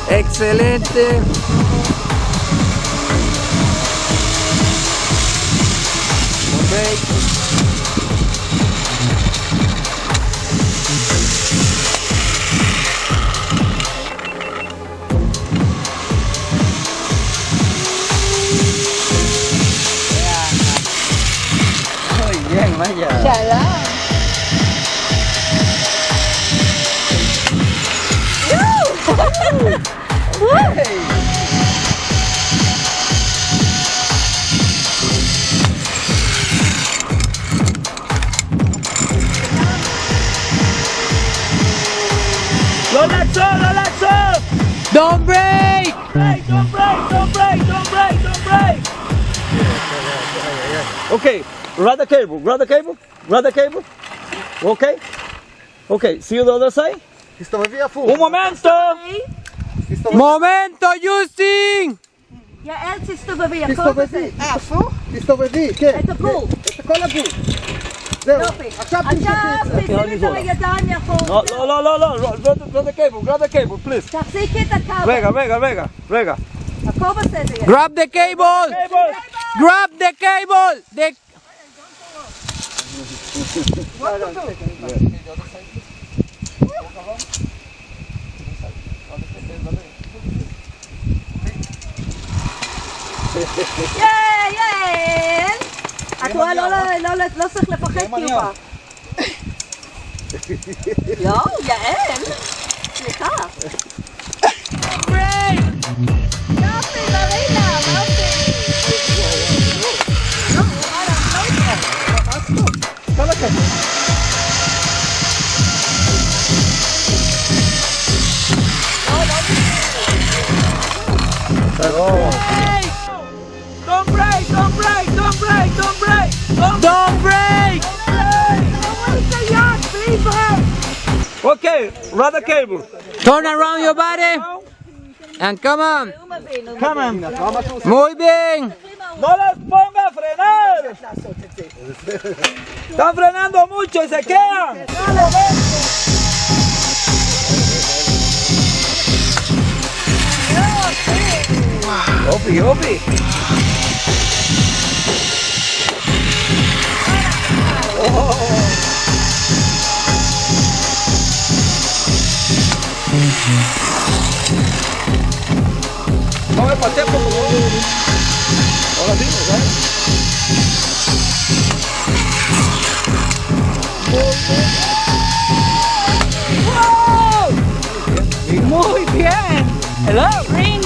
Excelente. Break. Muy bien, vaya. Chala. Lo laxo. Don't break! Don't break. Okay, grab the cable. Okay, see you the other side? Un momento! Momento, Justin! Ja, Elsie stod weer. את הפול. יופי. עכשיו תשימי את הידיים מאחור. No, grab the cable, please. תחזיקי את הקו. רגע. הכל בסדר. Grab the cable! Grab the cable! יאיי! את רואה, לא צריך לפחד טיפה. לא, יעל. סליחה. יופי, מרינה, יופי. Don't break! Okay, grab the cable. Turn around your body and come on. Muy bien. ¡No les ponga a frenar! ¡Están frenando mucho y se quedan! ¡Opi! No me pasé por favor. Ahora sí, ¿sabes? Muy bien. Hello. Rain